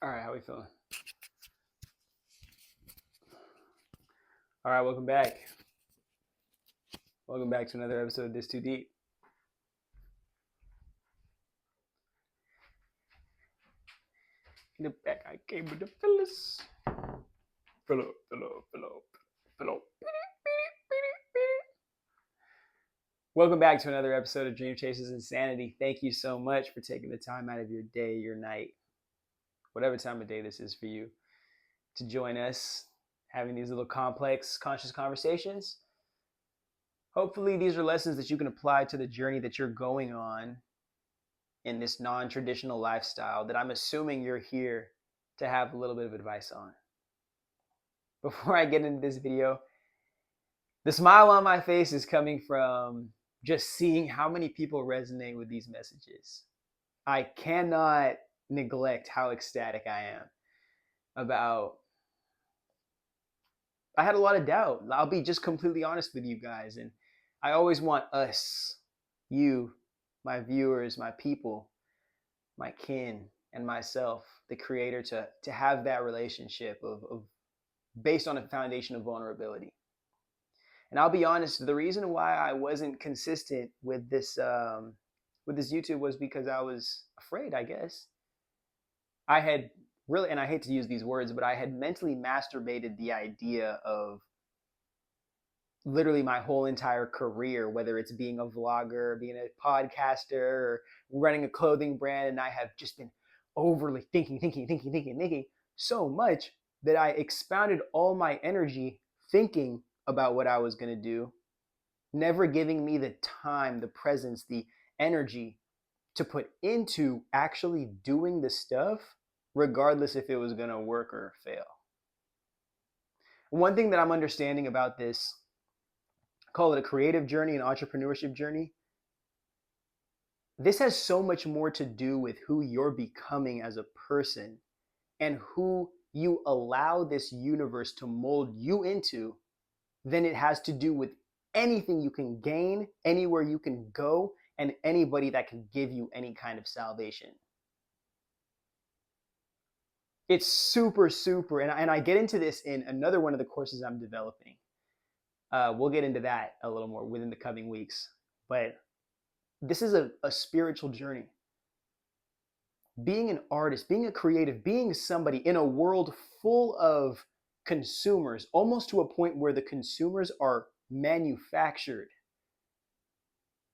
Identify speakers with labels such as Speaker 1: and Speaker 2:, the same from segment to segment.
Speaker 1: All right, how we feeling? All right, welcome back. Welcome back to another episode of This Too Deep. In the back, I came with the fellas. Fellow. Welcome back to another episode of Dream Chasers Insanity. Thank you so much for taking the time out of your day, your night, whatever time of day this is for you, to join us having these little complex, conscious conversations. Hopefully, these are lessons that you can apply to the journey that you're going on in this non-traditional lifestyle that I'm assuming you're here to have a little bit of advice on. Before I get into this video, the smile on my face is coming from just seeing how many people resonate with these messages. I cannot neglect how ecstatic I am about. I had a lot of doubt. I'll be just completely honest with you guys. And I always want us, you, my viewers, my people, my kin, and myself, the creator, to have that relationship of based on a foundation of vulnerability. And I'll be honest, the reason why I wasn't consistent with this YouTube was because I was afraid, I guess. I had really, and I hate to use these words, but I had mentally masturbated the idea of literally my whole entire career, whether it's being a vlogger, being a podcaster, or running a clothing brand, and I have just been overly thinking so much that I expounded all my energy thinking about what I was going to do, never giving me the time, the presence, the energy to put into actually doing the stuff, regardless if it was going to work or fail. One thing that I'm understanding about this, call it a creative journey, an entrepreneurship journey, this has so much more to do with who you're becoming as a person and who you allow this universe to mold you into than it has to do with anything you can gain, anywhere you can go, and anybody that can give you any kind of salvation. It's super, and I get into this in another one of the courses I'm developing. We'll get into that a little more within the coming weeks. But this is a spiritual journey. Being an artist, being a creative, being somebody in a world full of consumers, almost to a point where the consumers are manufactured.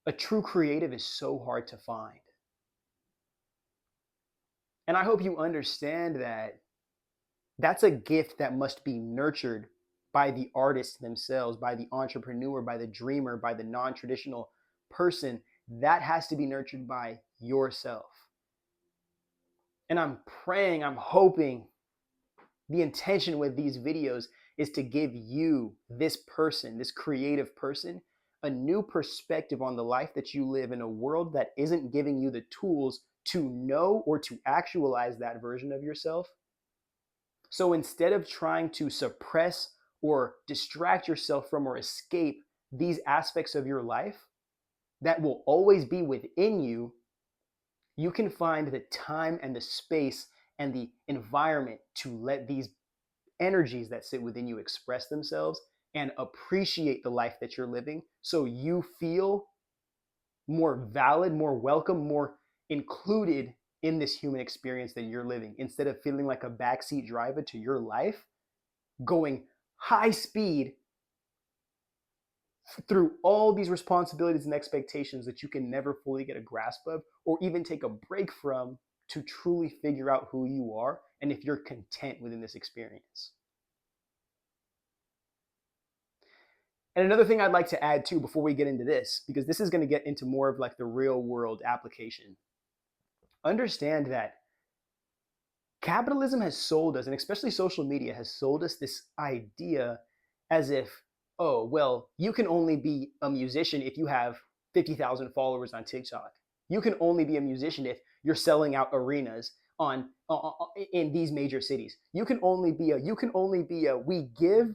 Speaker 1: A true creative is so hard to find. And I hope you understand that that's a gift that must be nurtured by the artists themselves, by the entrepreneur, by the dreamer, by the non-traditional person. That has to be nurtured by yourself. And I'm praying, I'm hoping, the intention with these videos is to give you, this person, this creative person, a new perspective on the life that you live in a world that isn't giving you the tools to know or to actualize that version of yourself. So instead of trying to suppress or distract yourself from or escape these aspects of your life that will always be within you, you can find the time and the space and the environment to let these energies that sit within you express themselves and appreciate the life that you're living, so you feel more valid, more welcome, more included in this human experience that you're living, instead of feeling like a backseat driver to your life, going high speed through all these responsibilities and expectations that you can never fully get a grasp of or even take a break from to truly figure out who you are and if you're content within this experience. And another thing I'd like to add too before we get into this, because this is going to get into more of like the real world application. Understand that capitalism has sold us, and especially social media has sold us this idea as if, oh, well, you can only be a musician if you have 50,000 followers on TikTok. You can only be a musician if you're selling out arenas in these major cities. You can only be a. We give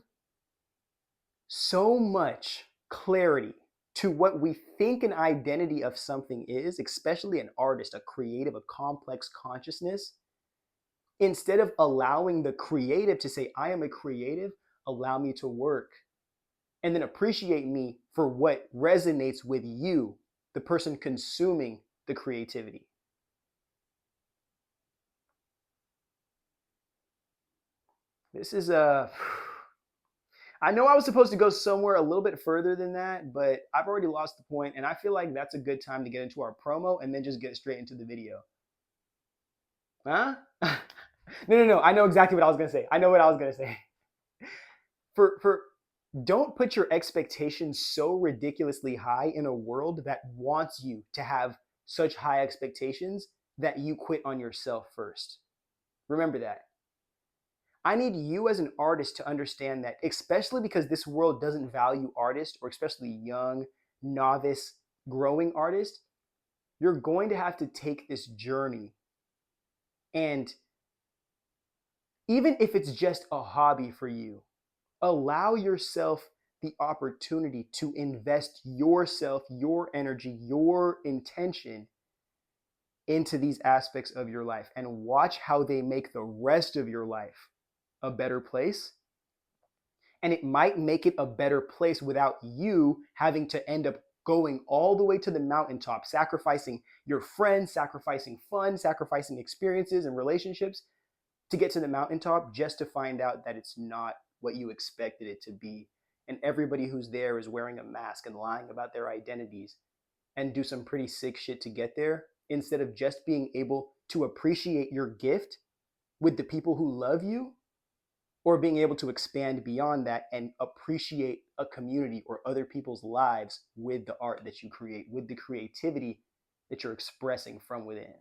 Speaker 1: so much clarity to what we think an identity of something is, especially an artist, a creative, a complex consciousness, Instead of allowing the creative to say, I am a creative, allow me to work. And then appreciate me for what resonates with you, the person consuming the creativity. This is I know I was supposed to go somewhere a little bit further than that, but I've already lost the point, and I feel like that's a good time to get into our promo and then just get straight into the video. Huh? No. I know exactly what I was gonna say. I know what I was gonna say. For don't put your expectations so ridiculously high in a world that wants you to have such high expectations that you quit on yourself first. Remember that. I need you as an artist to understand that, especially because this world doesn't value artists, or especially young, novice, growing artists. You're going to have to take this journey. And even if it's just a hobby for you, allow yourself the opportunity to invest yourself, your energy, your intention into these aspects of your life, and watch how they make the rest of your life a better place. And it might make it a better place without you having to end up going all the way to the mountaintop, sacrificing your friends, sacrificing fun, sacrificing experiences and relationships to get to the mountaintop, just to find out that it's not what you expected it to be. And everybody who's there is wearing a mask and lying about their identities, and do some pretty sick shit to get there, instead of just being able to appreciate your gift with the people who love you, or being able to expand beyond that and appreciate a community or other people's lives with the art that you create, with the creativity that you're expressing from within.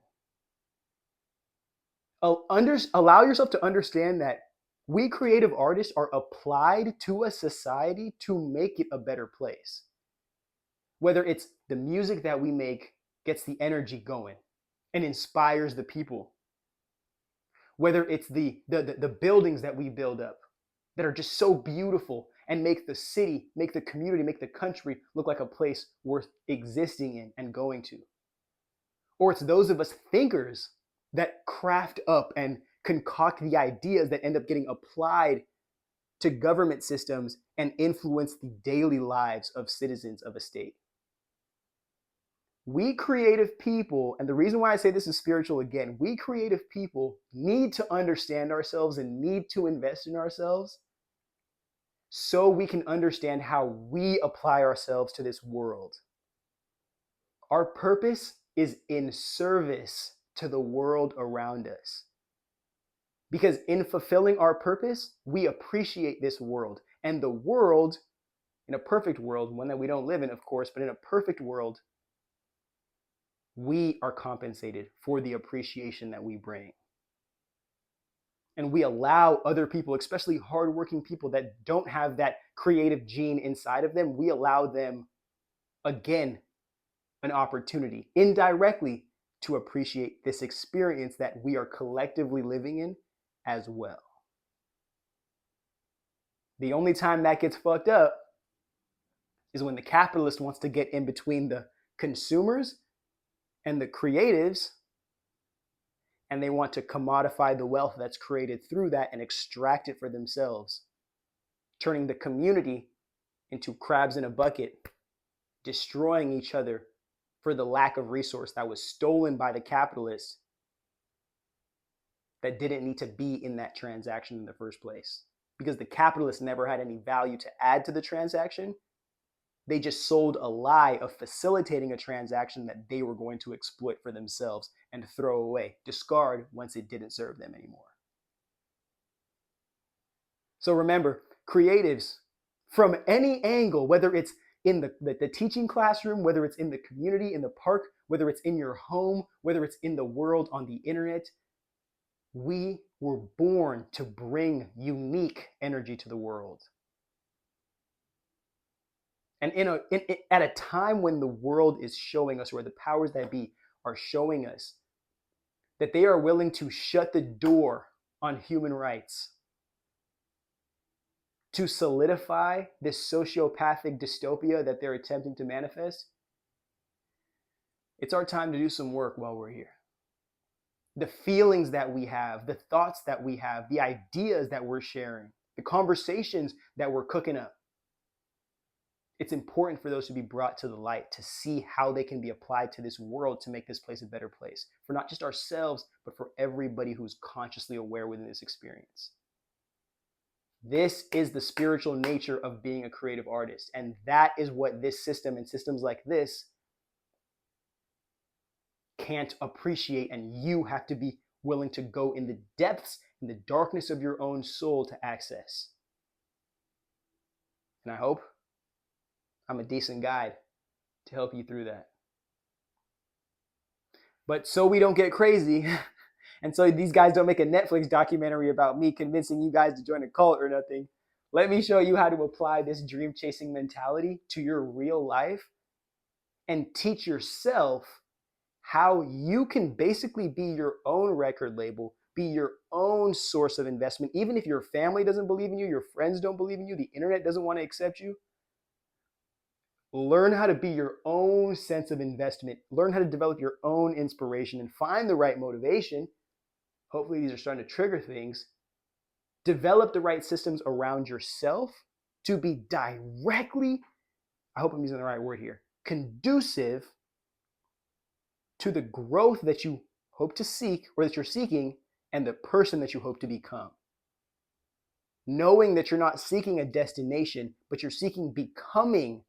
Speaker 1: Allow yourself to understand that we creative artists are applied to a society to make it a better place. Whether it's the music that we make gets the energy going and inspires the people, whether it's the buildings that we build up that are just so beautiful and make the city, make the community, make the country look like a place worth existing in and going to. Or it's those of us thinkers that craft up and concoct the ideas that end up getting applied to government systems and influence the daily lives of citizens of a state. We creative people, and the reason why I say this is spiritual again, we creative people need to understand ourselves and need to invest in ourselves so we can understand how we apply ourselves to this world. Our purpose is in service to the world around us. Because in fulfilling our purpose, we appreciate this world. And the world, in a perfect world, one that we don't live in, of course, but in a perfect world, we are compensated for the appreciation that we bring. And we allow other people, especially hardworking people that don't have that creative gene inside of them, we allow them, again, an opportunity indirectly to appreciate this experience that we are collectively living in as well. The only time that gets fucked up is when the capitalist wants to get in between the consumers and the creatives, and they want to commodify the wealth that's created through that and extract it for themselves, turning the community into crabs in a bucket, destroying each other for the lack of resource that was stolen by the capitalists that didn't need to be in that transaction in the first place. Because the capitalists never had any value to add to the transaction. They just sold a lie of facilitating a transaction that they were going to exploit for themselves and throw away, discard once it didn't serve them anymore. So remember, creatives, from any angle, whether it's in the teaching classroom, whether it's in the community, in the park, whether it's in your home, whether it's in the world on the internet, we were born to bring unique energy to the world. And at a time when the world is showing us, or the powers that be are showing us, that they are willing to shut the door on human rights to solidify this sociopathic dystopia that they're attempting to manifest, it's our time to do some work while we're here. the feelings that we have, the thoughts that we have, the ideas that we're sharing, the conversations that we're cooking up. It's important for those to be brought to the light, to see how they can be applied to this world to make this place a better place for not just ourselves, but for everybody who's consciously aware within this experience. This is the spiritual nature of being a creative artist. And that is what this system and systems like this can't appreciate. And you have to be willing to go in the depths, in the darkness of your own soul to access. And I hope I'm a decent guide to help you through that. But so we don't get crazy, and so these guys don't make a Netflix documentary about me convincing you guys to join a cult or nothing, let me show you how to apply this dream chasing mentality to your real life and teach yourself how you can basically be your own record label, be your own source of investment. Even if your family doesn't believe in you, your friends don't believe in you, the internet doesn't want to accept you, learn how to be your own sense of investment. Learn how to develop your own inspiration and find the right motivation. Hopefully these are starting to trigger things. Develop the right systems around yourself to be directly, I hope I'm using the right word here, conducive to the growth that you hope to seek or that you're seeking and the person that you hope to become. Knowing that you're not seeking a destination, but you're seeking becoming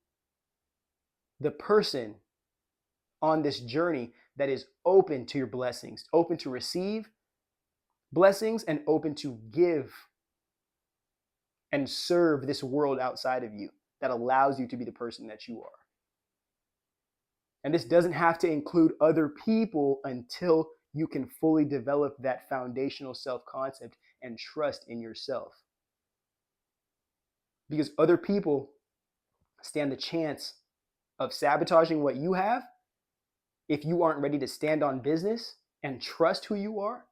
Speaker 1: the person on this journey that is open to your blessings, open to receive blessings, and open to give and serve this world outside of you that allows you to be the person that you are. And this doesn't have to include other people until you can fully develop that foundational self-concept and trust in yourself. Because other people stand the chance of sabotaging what you have if you aren't ready to stand on business and trust who you are,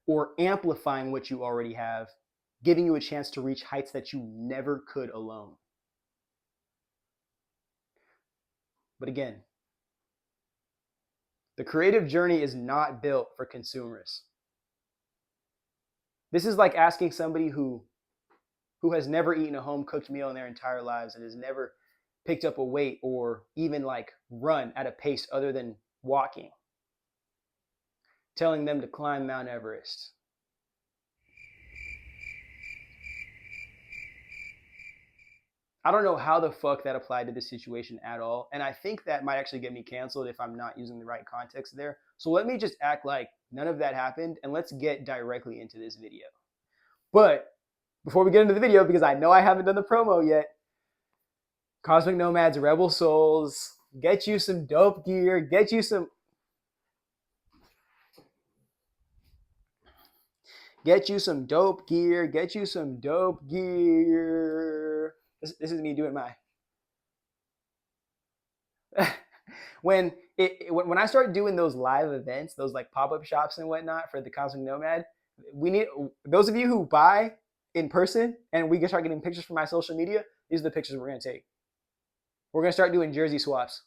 Speaker 1: or amplifying what you already have, giving you a chance to reach heights that you never could alone. But again, the creative journey is not built for consumers. This is like asking somebody who has never eaten a home-cooked meal in their entire lives and has never picked up a weight or even like run at a pace other than walking, telling them to climb Mount Everest. I don't know how the fuck that applied to this situation at all. And I think that might actually get me canceled if I'm not using the right context there. So let me just act like none of that happened and let's get directly into this video. But before we get into the video, because I know I haven't done the promo yet, Cosmic Nomads, Rebel Souls, get you some dope gear, get you some dope gear, This is me doing my when I start doing those live events, those like pop-up shops and whatnot for the Cosmic Nomad, we need those of you who buy in person and we can start getting pictures from my social media. These are the pictures we're gonna take. We're gonna start doing jersey swaps.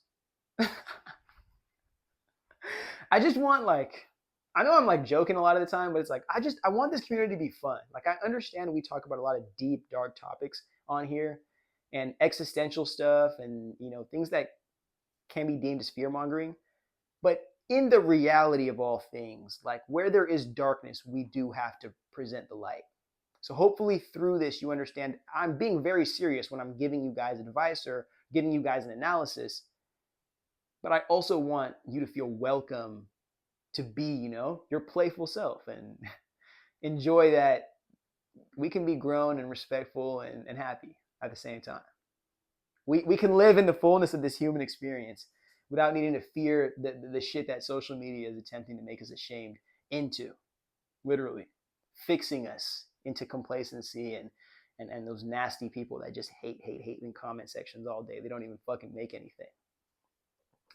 Speaker 1: I just want I know I'm like joking a lot of the time, but it's like I want this community to be fun. Like I understand we talk about a lot of deep, dark topics on here and existential stuff and things that can be deemed as fear-mongering. But in the reality of all things, like where there is darkness, we do have to present the light. So hopefully through this, you understand I'm being very serious when I'm giving you guys advice or giving you guys an analysis. But I also want you to feel welcome to be, your playful self and enjoy that we can be grown and respectful and happy at the same time. We can live in the fullness of this human experience without needing to fear the shit that social media is attempting to make us ashamed into, literally fixing us into complacency and those nasty people that just hate in comment sections all day. They don't even fucking make anything.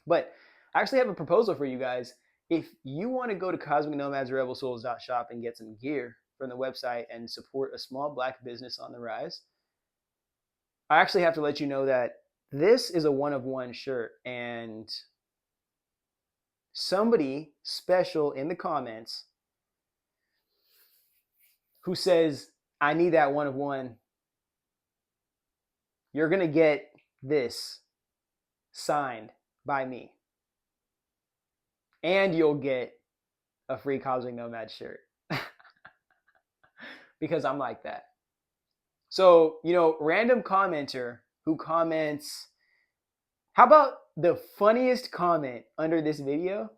Speaker 1: But I actually have a proposal for you guys. If you want to go to cosmicnomadsrebelsouls.shop and get some gear from the website and support a small Black business on the rise, I actually have to let you know that this is a one-of-one shirt, and somebody special in the comments who says, I need that one of one, you're going to get this signed by me. And you'll get a free Cosmic Nomad shirt. Because I'm like that. So, random commenter who comments, how about the funniest comment under this video?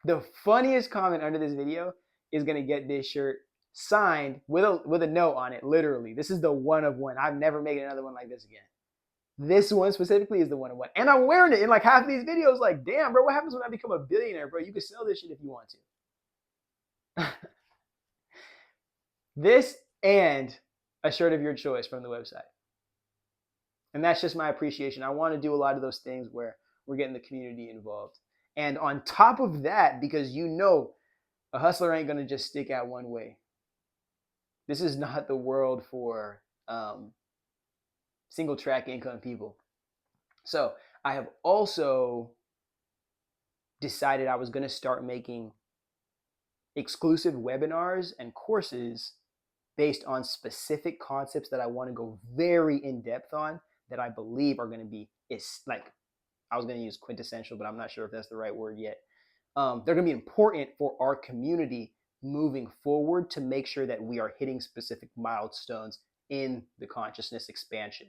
Speaker 1: The funniest comment under this video is going to get this shirt signed with a note on it, literally. This is the one of one. I've never made another one like this again. This one specifically is the one of one. And I'm wearing it in like half of these videos. Like, damn, bro, what happens when I become a billionaire, bro? You can sell this shit if you want to. This and a shirt of your choice from the website. And that's just my appreciation. I want to do a lot of those things where we're getting the community involved. And on top of that, because a hustler ain't going to just stick at one way. This is not the world for single track income people. So I have also decided I was going to start making exclusive webinars and courses based on specific concepts that I want to go very in depth on, that I believe are going to be, I was going to use quintessential, but I'm not sure if that's the right word yet. They're going to be important for our community moving forward to make sure that we are hitting specific milestones in the consciousness expansion.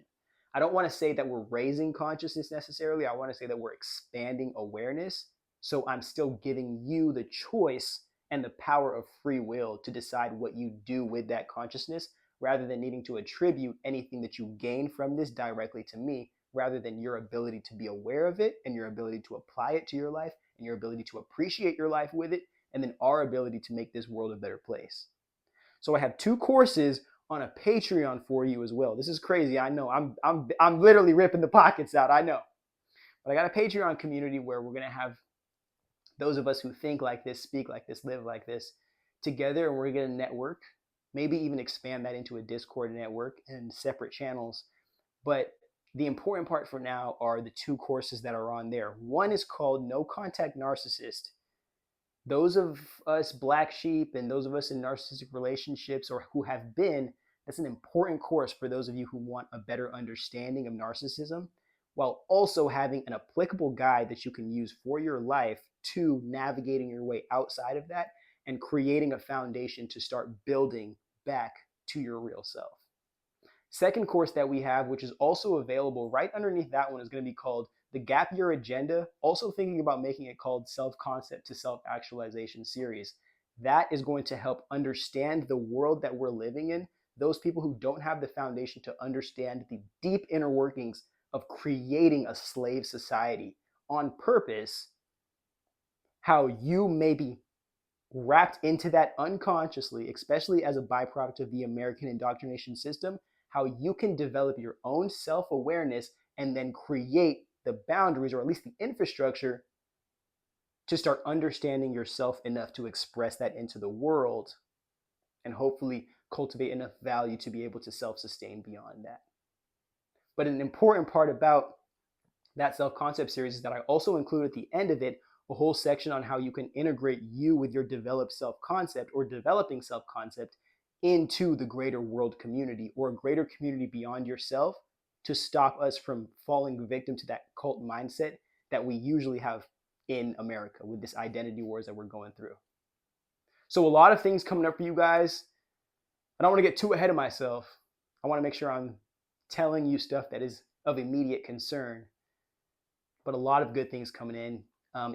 Speaker 1: I don't want to say that we're raising consciousness necessarily. I want to say that we're expanding awareness. So I'm still giving you the choice and the power of free will to decide what you do with that consciousness, rather than needing to attribute anything that you gain from this directly to me, rather than your ability to be aware of it and your ability to apply it to your life and your ability to appreciate your life with it, and then our ability to make this world a better place. So I have 2 courses on a Patreon for you as well. This is crazy. I know I'm literally ripping the pockets out. I know. But I got a Patreon community where we're going to have those of us who think like this, speak like this, live like this together, and we're going to network, maybe even expand that into a Discord network and separate channels. But the important part for now are the 2 courses that are on there. One is called No Contact Narcissist. Those of us black sheep and those of us in narcissistic relationships, or who have been, that's an important course for those of you who want a better understanding of narcissism, while also having an applicable guide that you can use for your life to navigating your way outside of that and creating a foundation to start building back to your real self. Second course that we have, which is also available right underneath that one, is going to be called The Gap Year Agenda. Also thinking about making it called Self-Concept to Self-Actualization Series. That is going to help understand the world that we're living in. Those people who don't have the foundation to understand the deep inner workings of creating a slave society on purpose, how you may be wrapped into that unconsciously, especially as a byproduct of the American indoctrination system, how you can develop your own self-awareness and then create the boundaries, or at least the infrastructure, to start understanding yourself enough to express that into the world and hopefully cultivate enough value to be able to self-sustain beyond that. But an important part about that self-concept series is that I also include at the end of it a whole section on how you can integrate you with your developed self-concept or developing self-concept into the greater world community, or a greater community beyond yourself, to stop us from falling victim to that cult mindset that we usually have in America with this identity wars that we're going through. So a lot of things coming up for you guys. I don't want to get too ahead of myself. I want to make sure I'm telling you stuff that is of immediate concern, but a lot of good things coming in.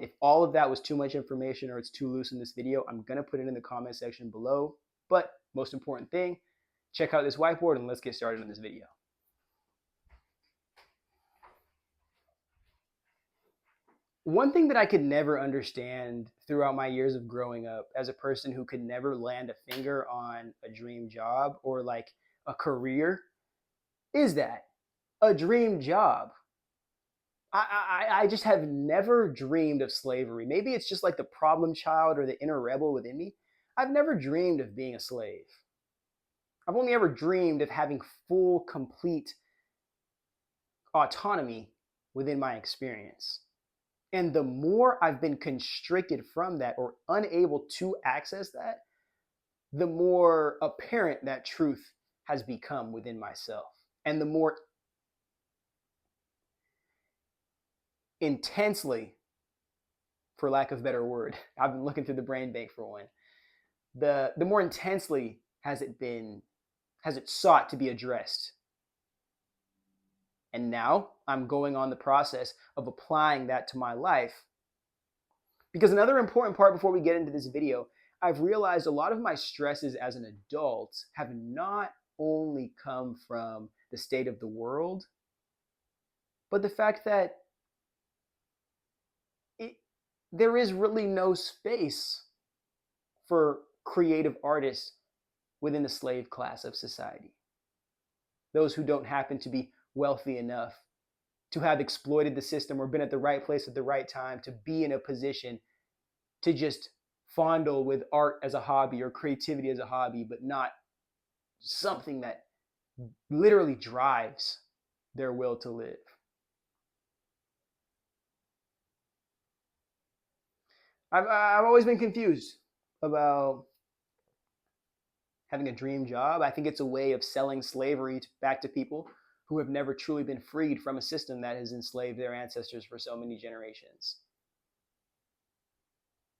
Speaker 1: If all of that was too much information or it's too loose in this video, I'm going to put it in the comment section below. But most important thing, check out this whiteboard and let's get started on this video. One thing that I could never understand throughout my years of growing up as a person who could never land a finger on a dream job or like a career is that a dream job. I just have never dreamed of slavery. Maybe it's just like the problem child or the inner rebel within me. I've never dreamed of being a slave. I've only ever dreamed of having full, complete autonomy within my experience. And the more I've been constricted from that or unable to access that, the more apparent that truth has become within myself. And the more intensely, for lack of a better word, I've been looking through the brain bank for one, the more intensely has it sought to be addressed. And now I'm going on the process of applying that to my life. Because another important part before we get into this video, I've realized a lot of my stresses as an adult have not only come from the state of the world, but the fact that there is really no space for creative artists within the slave class of society. Those who don't happen to be wealthy enough to have exploited the system or been at the right place at the right time to be in a position to just fondle with art as a hobby or creativity as a hobby, but not something that literally drives their will to live. I've always been confused about having a dream job. I think it's a way of selling slavery back to people who have never truly been freed from a system that has enslaved their ancestors for so many generations.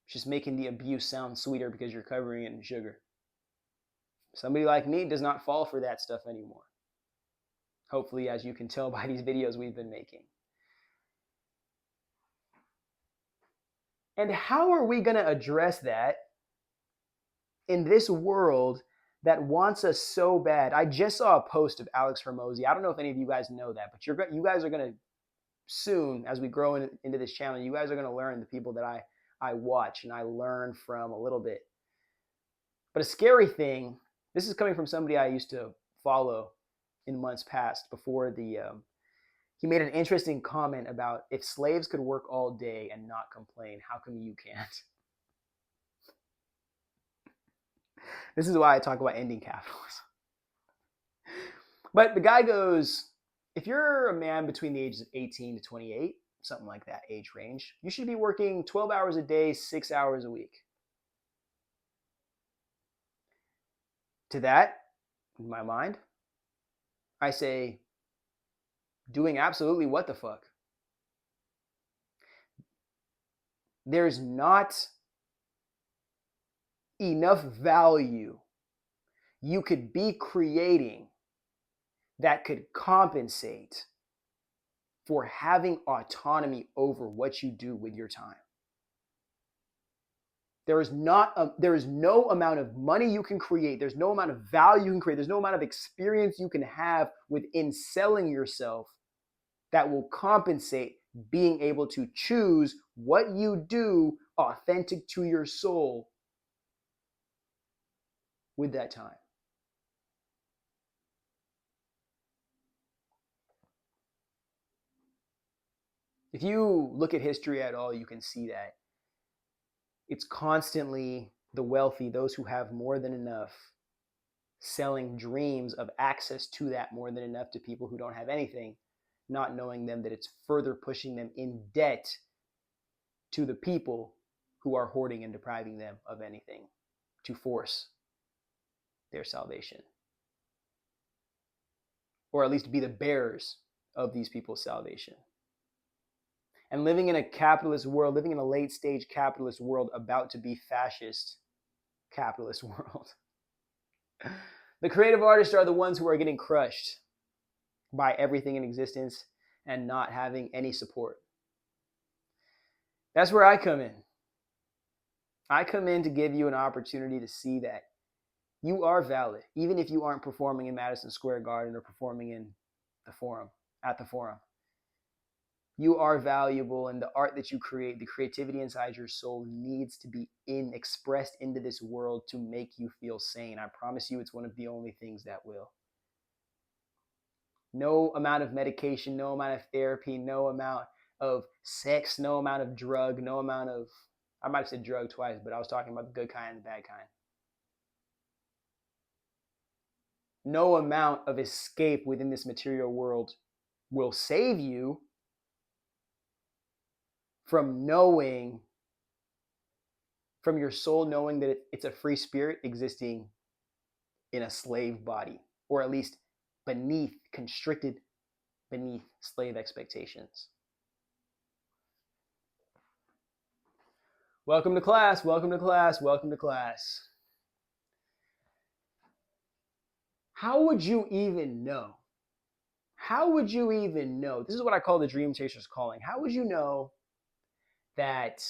Speaker 1: Just making the abuse sound sweeter because you're covering it in sugar. Somebody like me does not fall for that stuff anymore. Hopefully, as you can tell by these videos we've been making. And how are we going to address that in this world that wants us so bad? I just saw a post of Alex Hormozi. I don't know if any of you guys know that, but you guys are going to soon, as we grow into this channel, you guys are going to learn the people that I watch and I learn from a little bit. But a scary thing, this is coming from somebody I used to follow in months past before he made an interesting comment about if slaves could work all day and not complain, how come you can't? This is why I talk about ending capitalism. But the guy goes, if you're a man between the ages of 18 to 28, something like that age range, you should be working 12 hours a day, 6 hours a week. To that, in my mind, I say, doing absolutely what the fuck? There's not enough value you could be creating that could compensate for having autonomy over what you do with your time. There is no amount of money you can create. There's no amount of value you can create. There's no amount of experience you can have within selling yourself that will compensate being able to choose what you do authentic to your soul with that time. If you look at history at all, you can see that it's constantly the wealthy, those who have more than enough, selling dreams of access to that more than enough to people who don't have anything, not knowing them that it's further pushing them in debt to the people who are hoarding and depriving them of anything to force their salvation, or at least be the bearers of these people's salvation. And living in a capitalist world, living in a late stage capitalist world about to be fascist capitalist world, the creative artists are the ones who are getting crushed by everything in existence and not having any support. That's where I come in. I come in to give you an opportunity to see that you are valid, even if you aren't performing in Madison Square Garden or performing in the Forum, at the Forum. You are valuable, and the art that you create, the creativity inside your soul needs to be expressed into this world to make you feel sane. I promise you it's one of the only things that will. No amount of medication, no amount of therapy, no amount of sex, no amount of drug, no amount of, I might have said drug twice, but I was talking about the good kind and the bad kind. No amount of escape within this material world will save you from your soul knowing that it's a free spirit existing in a slave body, or at least constricted beneath slave expectations. Welcome to class, welcome to class, welcome to class. How would you even know? How would you even know? This is what I call the dream chaser's calling. How would you know that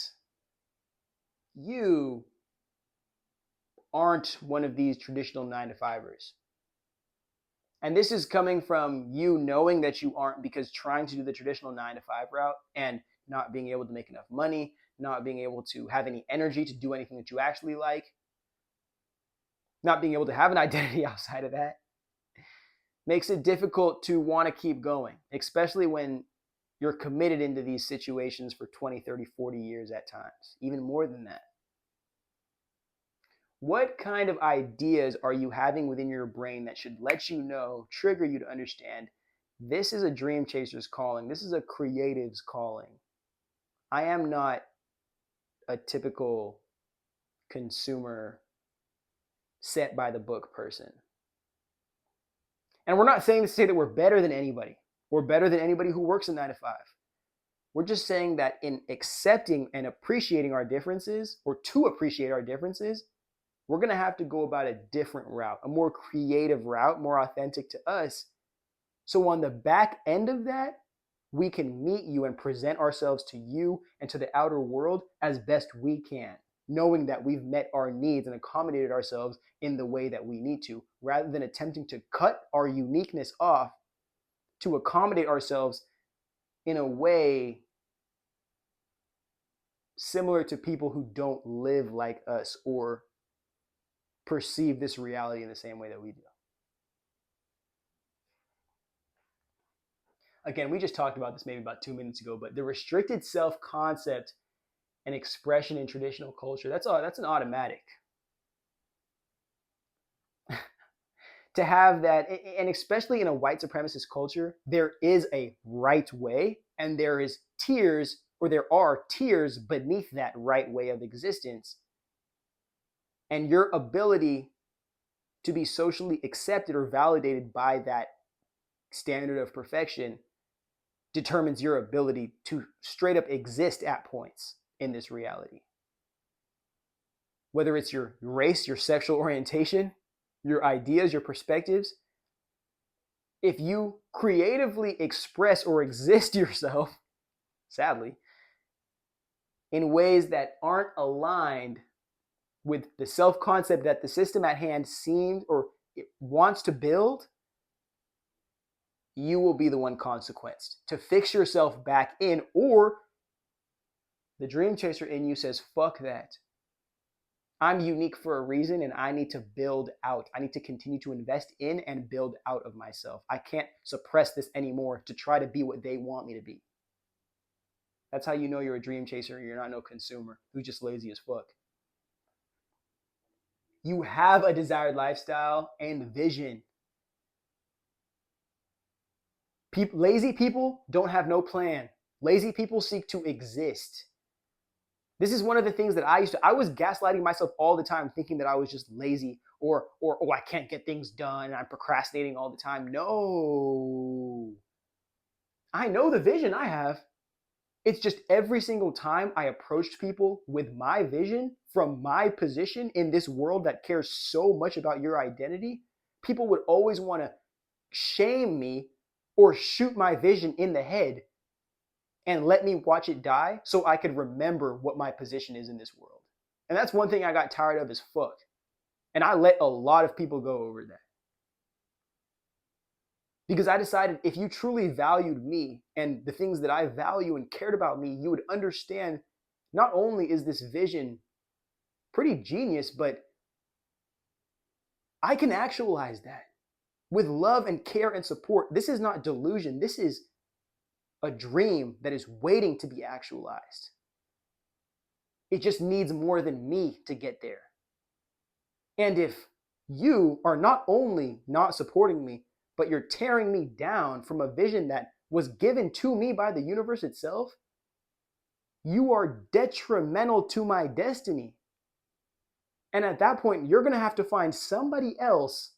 Speaker 1: you aren't one of these traditional 9-to-5ers? And this is coming from you knowing that you aren't, because trying to do the traditional 9-to-5 route and not being able to make enough money, not being able to have any energy to do anything that you actually like, not being able to have an identity outside of that, makes it difficult to want to keep going, especially when you're committed into these situations for 20, 30, 40 years at times, even more than that. What kind of ideas are you having within your brain that should let you know, trigger you to understand, this is a dream chaser's calling, this is a creative's calling. I am not a typical consumer, set by the book person. And we're not saying to say that we're better than anybody, or better than anybody who works a 9-to-5. We're just saying that in accepting and appreciating our differences, or to appreciate our differences, we're going to have to go about a different route, a more creative route, more authentic to us. So on the back end of that, we can meet you and present ourselves to you and to the outer world as best we can, knowing that we've met our needs and accommodated ourselves in the way that we need to, rather than attempting to cut our uniqueness off to accommodate ourselves in a way similar to people who don't live like us or perceive this reality in the same way that we do. Again, we just talked about this maybe about 2 minutes ago, but the restricted self-concept and expression in traditional culture, that's an automatic. To have that, and especially in a white supremacist culture, there is a right way, and there are tiers beneath that right way of existence. And your ability to be socially accepted or validated by that standard of perfection determines your ability to straight up exist at points in this reality. Whether it's your race, your sexual orientation, your ideas, your perspectives, if you creatively express or exist yourself, sadly, in ways that aren't aligned with the self-concept that the system at hand seems or wants to build, you will be the one consequenced. To fix yourself back in, or the dream chaser in you says, fuck that. I'm unique for a reason, and I need to build out. I need to continue to invest in and build out of myself. I can't suppress this anymore to try to be what they want me to be. That's how you know you're a dream chaser and you're not no consumer who's just lazy as fuck. You have a desired lifestyle and vision. Lazy people don't have no plan. Lazy people seek to exist. This is one of the things that I was gaslighting myself all the time, thinking that I was just lazy or oh, I can't get things done and I'm procrastinating all the time. No. I know the vision I have. It's just every single time I approached people with my vision from my position in this world that cares so much about your identity, people would always want to shame me or shoot my vision in the head and let me watch it die so I could remember what my position is in this world. And that's one thing I got tired of as fuck. And I let a lot of people go over that. Because I decided if you truly valued me and the things that I value and cared about me, you would understand not only is this vision pretty genius, but I can actualize that with love and care and support. This is not delusion. This is a dream that is waiting to be actualized. It just needs more than me to get there. And if you are not only not supporting me, but you're tearing me down from a vision that was given to me by the universe itself, you are detrimental to my destiny. And at that point, you're going to have to find somebody else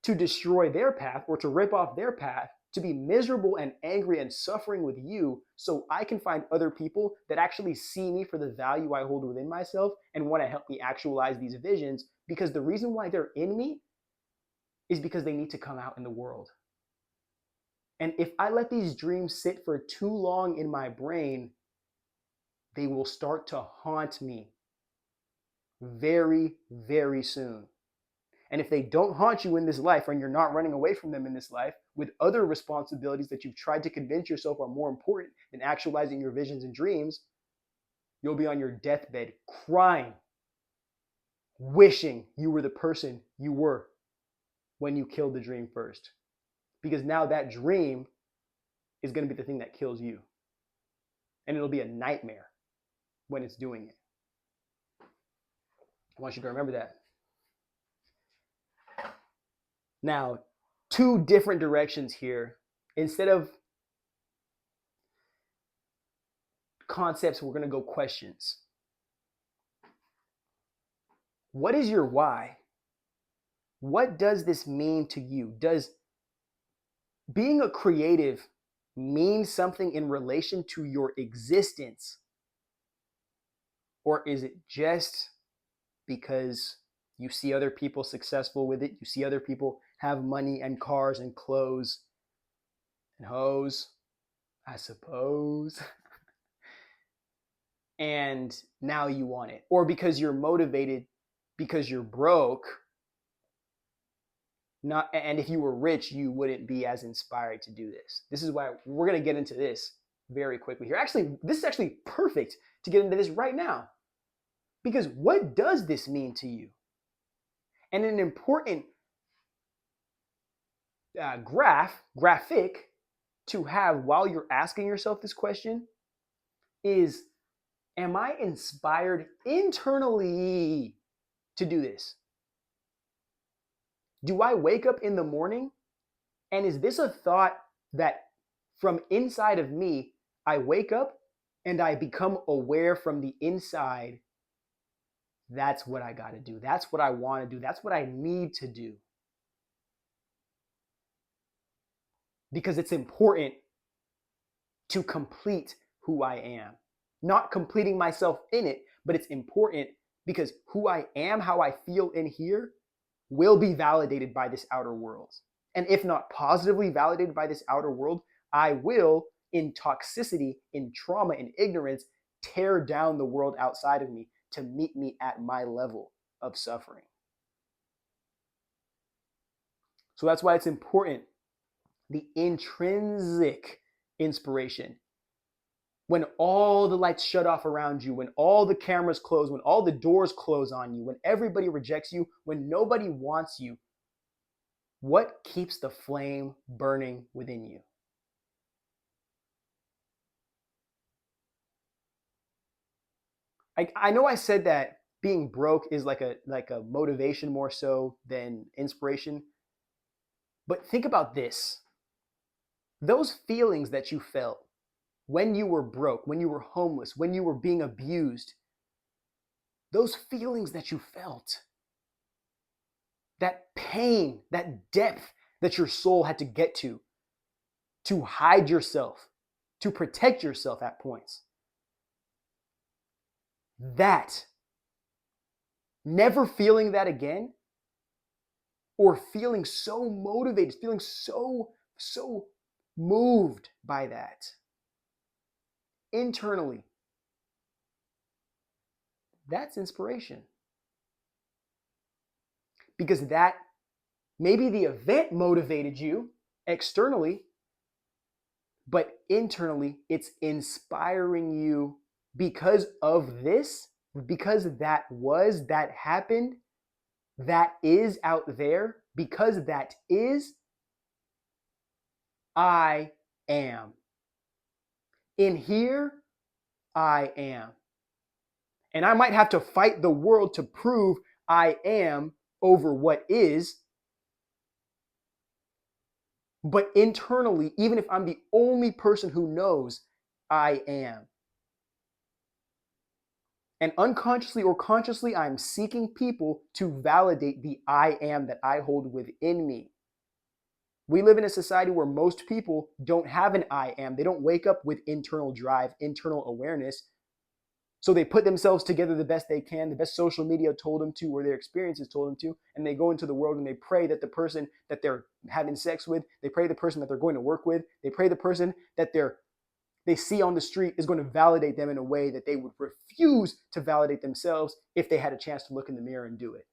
Speaker 1: to destroy their path or to rip off their path, to be miserable and angry and suffering with you, so I can find other people that actually see me for the value I hold within myself and want to help me actualize these visions. Because the reason why they're in me is because they need to come out in the world. And if I let these dreams sit for too long in my brain, they will start to haunt me very, very soon. And if they don't haunt you in this life, and you're not running away from them in this life with other responsibilities that you've tried to convince yourself are more important than actualizing your visions and dreams, you'll be on your deathbed crying, wishing you were the person you were when you killed the dream first. Because now that dream is going to be the thing that kills you. And it'll be a nightmare when it's doing it. I want you to remember that. Now, two different directions here. Instead of concepts, we're going to go questions. What is your why? What does this mean to you? Does being a creative mean something in relation to your existence? Or is it just because you see other people successful with it? You see other people have money and cars and clothes and hoes, I suppose. And now you want it. Or because you're motivated, because you're broke. And if you were rich, you wouldn't be as inspired to do this. This is why we're going to get into this very quickly here. Actually, this is actually perfect to get into this right now. Because what does this mean to you? And an important graphic to have while you're asking yourself this question is, am I inspired internally to do this? Do I wake up in the morning and is this a thought that from inside of me, I wake up and I become aware from the inside, that's what I got to do. That's what I want to do. That's what I need to do. Because it's important to complete who I am. Not completing myself in it, but it's important because who I am, how I feel in here, will be validated by this outer world. And if not positively validated by this outer world, I will, in toxicity, in trauma, in ignorance, tear down the world outside of me to meet me at my level of suffering. So that's why it's important, the intrinsic inspiration. When all the lights shut off around you, when all the cameras close, when all the doors close on you, when everybody rejects you, when nobody wants you, what keeps the flame burning within you? I know I said that being broke is like a motivation more so than inspiration. But think about this. Those feelings that you felt when you were broke, when you were homeless, when you were being abused, those feelings that you felt, that pain, that depth that your soul had to get to hide yourself, to protect yourself at points. That, never feeling that again, or feeling so motivated, feeling so moved by that internally, that's inspiration. Because that, maybe the event motivated you externally, but internally it's inspiring you because of this, because that happened, that is out there, because that is, I am. In here, I am. And I might have to fight the world to prove I am over what is. But internally, even if I'm the only person who knows, I am. And unconsciously or consciously, I'm seeking people to validate the I am that I hold within me. We live in a society where most people don't have an I am. They don't wake up with internal drive, internal awareness. So they put themselves together the best they can, the best social media told them to, or their experiences told them to, and they go into the world and they pray that the person that they're having sex with, they pray the person that they're going to work with, they pray the person that they see on the street is going to validate them in a way that they would refuse to validate themselves if they had a chance to look in the mirror and do it.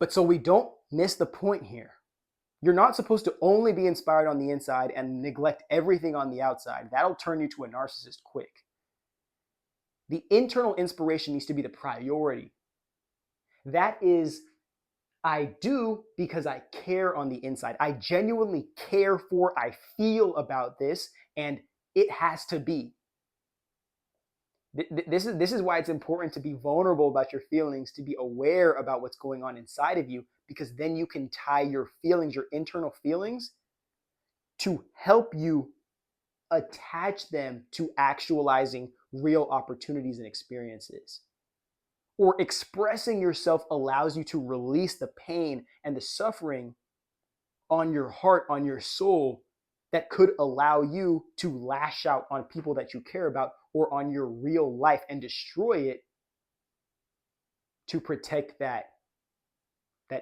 Speaker 1: But so we don't miss the point here. You're not supposed to only be inspired on the inside and neglect everything on the outside. That'll turn you to a narcissist quick. The internal inspiration needs to be the priority. That is, I do because I care on the inside. I genuinely care for, I feel about this, and it has to be. This is why it's important to be vulnerable about your feelings, to be aware about what's going on inside of you, because then you can tie your feelings, your internal feelings, to help you attach them to actualizing real opportunities and experiences. Or expressing yourself allows you to release the pain and the suffering on your heart, on your soul, that could allow you to lash out on people that you care about or on your real life and destroy it to protect that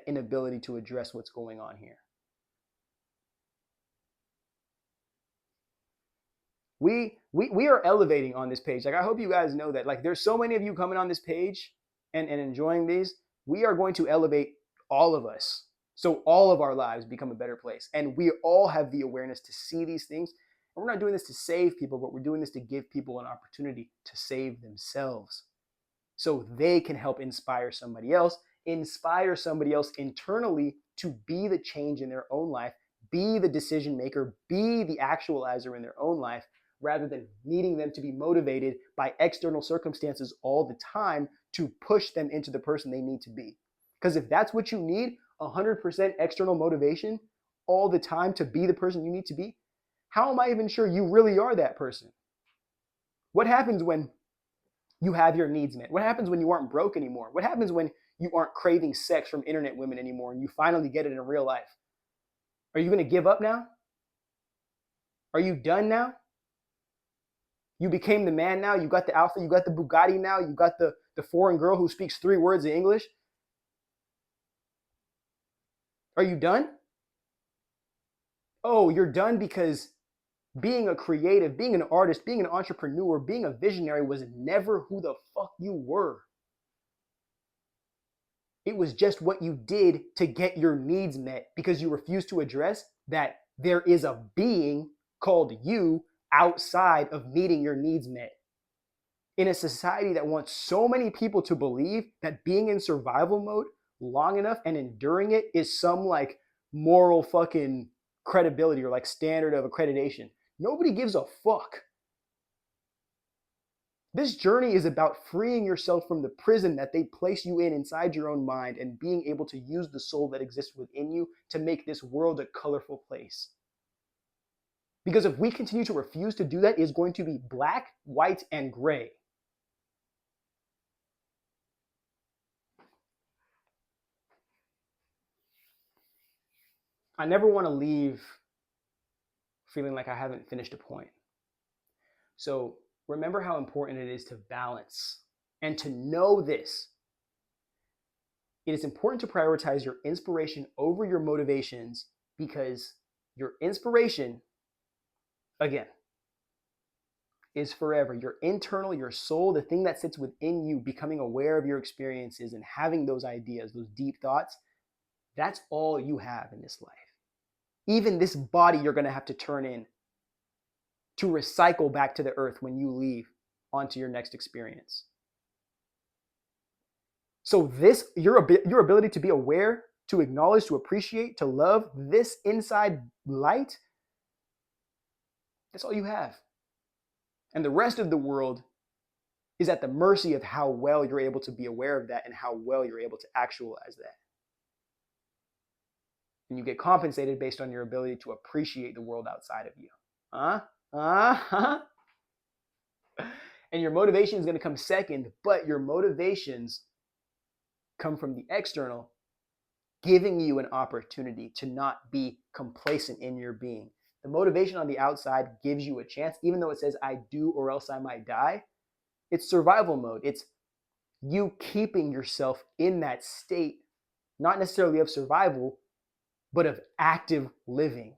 Speaker 1: inability to address what's going on here. We are elevating on this page. Like, I hope you guys know that. Like, there's so many of you coming on this page and enjoying these. We are going to elevate all of us, so all of our lives become a better place. And we all have the awareness to see these things. And we're not doing this to save people, but we're doing this to give people an opportunity to save themselves, so they can help inspire somebody else internally to be the change in their own life, be the decision maker, be the actualizer in their own life, rather than needing them to be motivated by external circumstances all the time to push them into the person they need to be. Because if that's what you need, 100% external motivation all the time to be the person you need to be, how am I even sure you really are that person? What happens when you have your needs met? What happens when you aren't broke anymore? What happens when you aren't craving sex from internet women anymore and you finally get it in real life? Are you going to give up now? Are you done now? You became the man now? You got the outfit? You got the Bugatti now? You got the foreign girl who speaks 3 words of English? Are you done? Oh, you're done because being a creative, being an artist, being an entrepreneur, being a visionary was never who the fuck you were. It was just what you did to get your needs met because you refused to address that there is a being called you outside of meeting your needs met. In a society that wants so many people to believe that being in survival mode long enough and enduring it is some like moral fucking credibility or like standard of accreditation. Nobody gives a fuck. This journey is about freeing yourself from the prison that they place you in inside your own mind and being able to use the soul that exists within you to make this world a colorful place. Because if we continue to refuse to do that, it's going to be black, white, and gray. I never want to leave feeling like I haven't finished a point. So remember how important it is to balance and to know this. It is important to prioritize your inspiration over your motivations because your inspiration, again, is forever. Your internal, your soul, the thing that sits within you, becoming aware of your experiences and having those ideas, those deep thoughts, that's all you have in this life. Even this body you're going to have to turn in to recycle back to the earth when you leave onto your next experience. So this, your ability to be aware, to acknowledge, to appreciate, to love this inside light, that's all you have. And the rest of the world is at the mercy of how well you're able to be aware of that and how well you're able to actualize that. And you get compensated based on your ability to appreciate the world outside of you. Uh-huh. And your motivation is going to come second, but your motivations come from the external, giving you an opportunity to not be complacent in your being. The motivation on the outside gives you a chance, even though it says, I do or else I might die. It's survival mode. It's you keeping yourself in that state, not necessarily of survival, but of active living.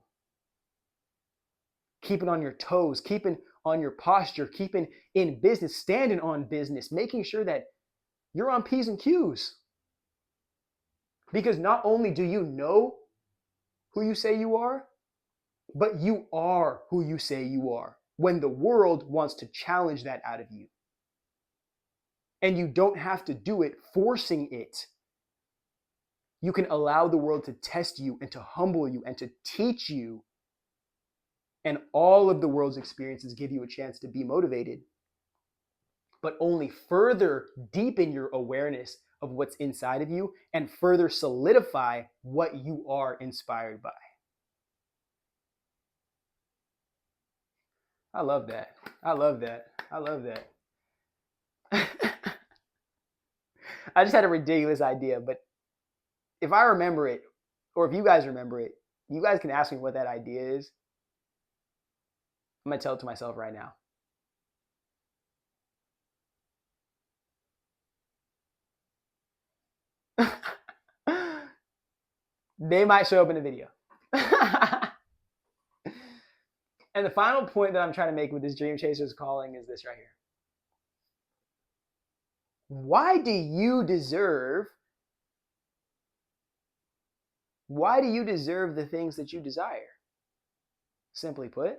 Speaker 1: Keeping on your toes, keeping on your posture, keeping in business, standing on business, making sure that you're on P's and Q's. Because not only do you know who you say you are, but you are who you say you are when the world wants to challenge that out of you. And you don't have to do it forcing it. You can allow the world to test you and to humble you and to teach you. And all of the world's experiences give you a chance to be motivated, but only further deepen your awareness of what's inside of you and further solidify what you are inspired by. I love that. I love that. I love that. I just had a ridiculous idea, but if I remember it, or if you guys remember it, you guys can ask me what that idea is. I'm going to tell it to myself right now. They might show up in the video. And the final point that I'm trying to make with this Dream Chasers calling is this right here. Why do you deserve the things that you desire? Simply put,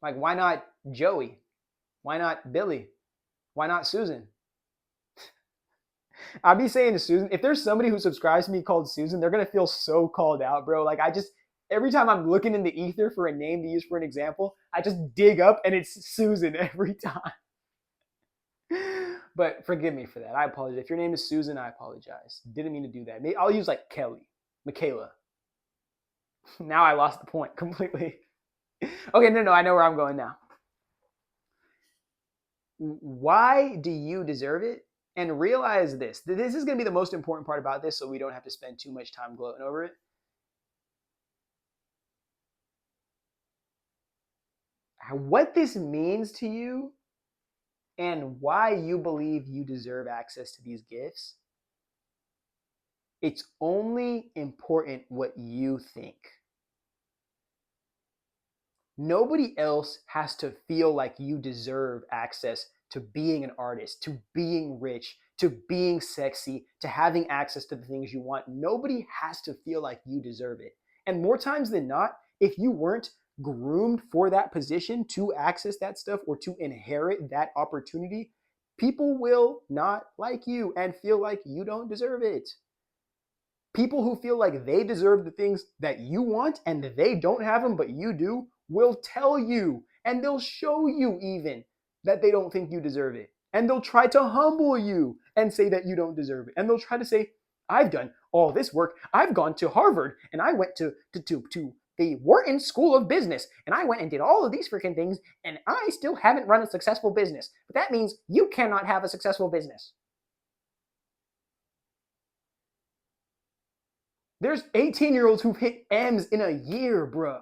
Speaker 1: like, why not Joey? Why not Billy? Why not Susan? I'll be saying to Susan, if there's somebody who subscribes to me called Susan, they're going to feel so called out, bro. Like, every time I'm looking in the ether for a name to use for an example, I just dig up and it's Susan every time. But forgive me for that. I apologize. If your name is Susan, I apologize. Didn't mean to do that. I'll use like Kelly, Michaela. Now I lost the point completely. Okay, no, I know where I'm going now. Why do you deserve it? And realize this. This is going to be the most important part about this, so we don't have to spend too much time gloating over it. What this means to you and why you believe you deserve access to these gifts, it's only important what you think. Nobody else has to feel like you deserve access to being an artist, to being rich, to being sexy, to having access to the things you want. Nobody has to feel like you deserve it. And more times than not, if you weren't groomed for that position to access that stuff or to inherit that opportunity, people will not like you and feel like you don't deserve it. People who feel like they deserve the things that you want and they don't have them but you do will tell you, and they'll show you even, that they don't think you deserve it. And they'll try to humble you and say that you don't deserve it. And they'll try to say, I've done all this work. I've gone to Harvard and I went to the Wharton School of Business and I went and did all of these freaking things and I still haven't run a successful business. But that means you cannot have a successful business. There's 18-year-olds who've hit M's in a year, bruh,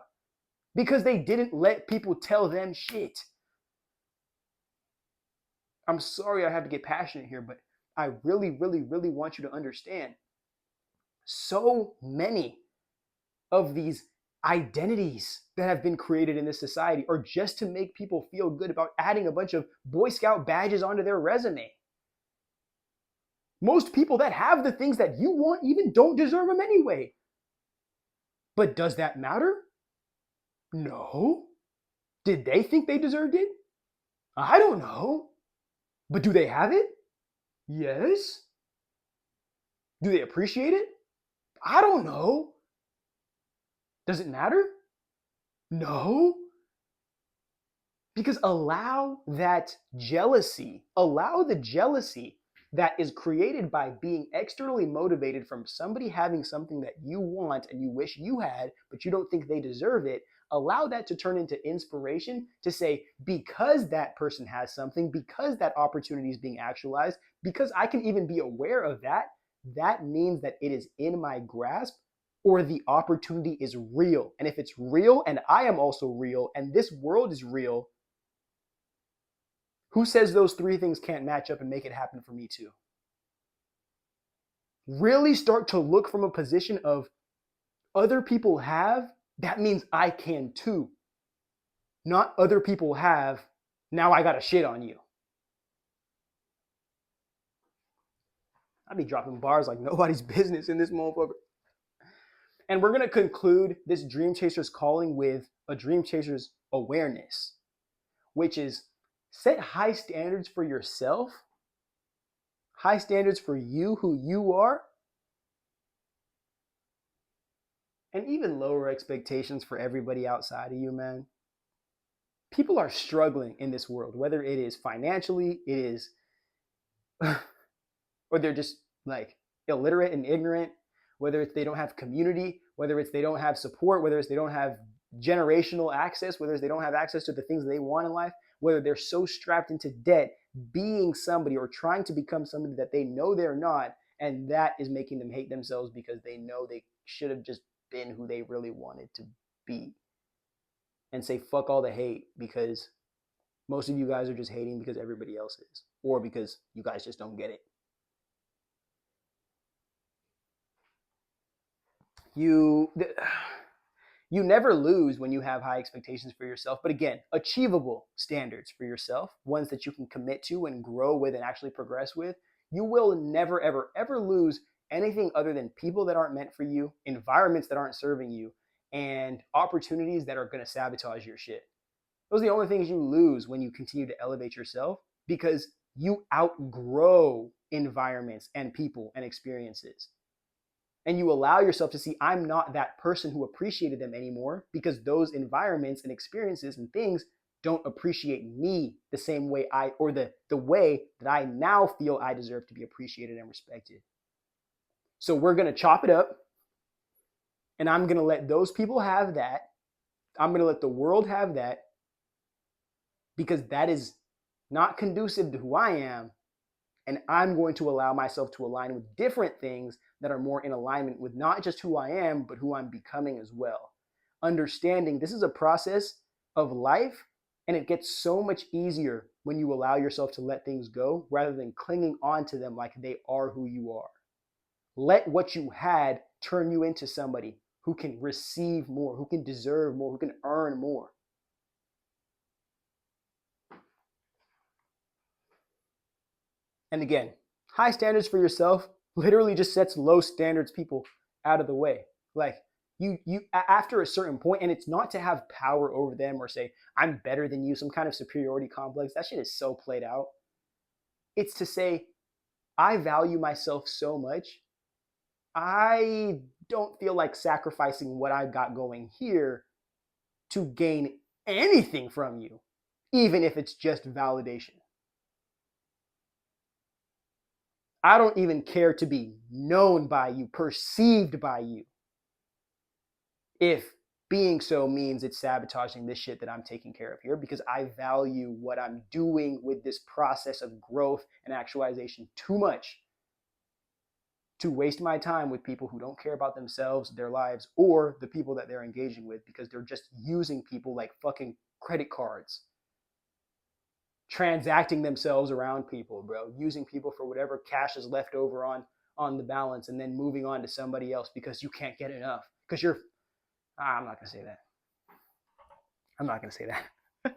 Speaker 1: because they didn't let people tell them shit. I'm sorry I have to get passionate here, but I really, really, really want you to understand. So many of these identities that have been created in this society are just to make people feel good about adding a bunch of Boy Scout badges onto their resume. Most people that have the things that you want even don't deserve them anyway. But does that matter? No. Did they think they deserved it? I don't know. But do they have it? Yes. Do they appreciate it? I don't know. Does it matter? No. Because allow the jealousy that is created by being externally motivated from somebody having something that you want and you wish you had, but you don't think they deserve it, allow that to turn into inspiration to say, because that person has something, because that opportunity is being actualized, because I can even be aware of that, that means that it is in my grasp or the opportunity is real. And if it's real and I am also real and this world is real, who says those three things can't match up and make it happen for me too? Really start to look from a position of other people have, that means I can too. Not other people have, now I gotta shit on you. I'd be dropping bars like nobody's business in this motherfucker. And we're gonna conclude this Dream Chasers calling with a Dream Chasers awareness, which is set high standards for yourself, high standards for you, who you are, and even lower expectations for everybody outside of you, man. People are struggling in this world, whether it is financially, it is, or they're just like illiterate and ignorant, whether it's they don't have community, whether it's they don't have support, whether it's they don't have generational access, whether it's they don't have access to the things they want in life, whether they're so strapped into debt, being somebody or trying to become somebody that they know they're not, and that is making them hate themselves because they know they should have just been who they really wanted to be. And say fuck all the hate, because most of you guys are just hating because everybody else is, or because you guys just don't get it. You never lose when you have high expectations for yourself, but again, achievable standards for yourself, ones that you can commit to and grow with and actually progress with. You will never, ever, ever lose anything other than people that aren't meant for you, environments that aren't serving you, and opportunities that are going to sabotage your shit. Those are the only things you lose when you continue to elevate yourself, because you outgrow environments and people and experiences. And you allow yourself to see, I'm not that person who appreciated them anymore, because those environments and experiences and things don't appreciate me the same way or the way that I now feel I deserve to be appreciated and respected. So we're going to chop it up, and I'm going to let those people have that. I'm going to let the world have that, because that is not conducive to who I am. And I'm going to allow myself to align with different things that are more in alignment with not just who I am, but who I'm becoming as well. Understanding this is a process of life, and it gets so much easier when you allow yourself to let things go rather than clinging on to them like they are who you are. Let what you had turn you into somebody who can receive more, who can deserve more, who can earn more. And again, high standards for yourself literally just sets low standards people out of the way. Like you after a certain point, and it's not to have power over them or say, I'm better than you, some kind of superiority complex. That shit is so played out. It's to say, I value myself so much. I don't feel like sacrificing what I've got going here to gain anything from you, even if it's just validation. I don't even care to be known by you, perceived by you, if being so means it's sabotaging this shit that I'm taking care of here, because I value what I'm doing with this process of growth and actualization too much to waste my time with people who don't care about themselves, their lives, or the people that they're engaging with, because they're just using people like fucking credit cards, transacting themselves around people, bro, using people for whatever cash is left over on the balance, and then moving on to somebody else because you can't get enough. Because I'm not gonna say that. I'm not gonna say that.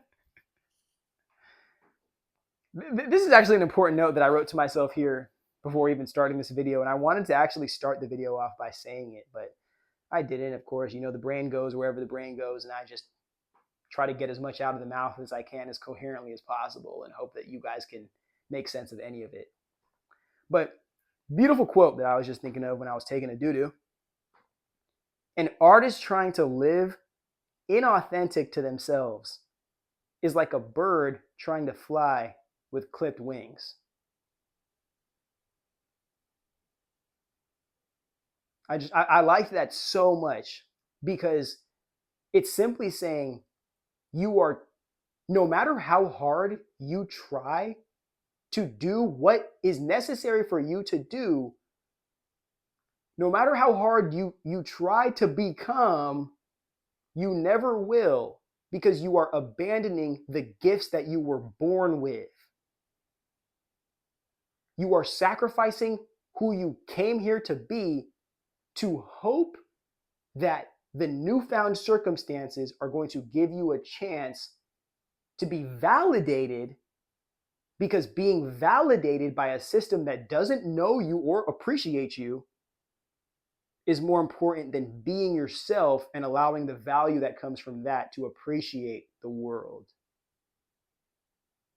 Speaker 1: This is actually an important note that I wrote to myself here before even starting this video, and I wanted to actually start the video off by saying it, but I didn't. Of course, the brain goes wherever the brain goes, and I just try to get as much out of the mouth as I can as coherently as possible and hope that you guys can make sense of any of it. But beautiful quote that I was just thinking of when I was taking a doo-doo. An artist trying to live inauthentic to themselves is like a bird trying to fly with clipped wings. I like that so much because it's simply saying you are, no matter how hard you try to do what is necessary for you to do, no matter how hard you try to become, you never will, because you are abandoning the gifts that you were born with. You are sacrificing who you came here to be to hope that the newfound circumstances are going to give you a chance to be validated, because being validated by a system that doesn't know you or appreciate you is more important than being yourself and allowing the value that comes from that to appreciate the world.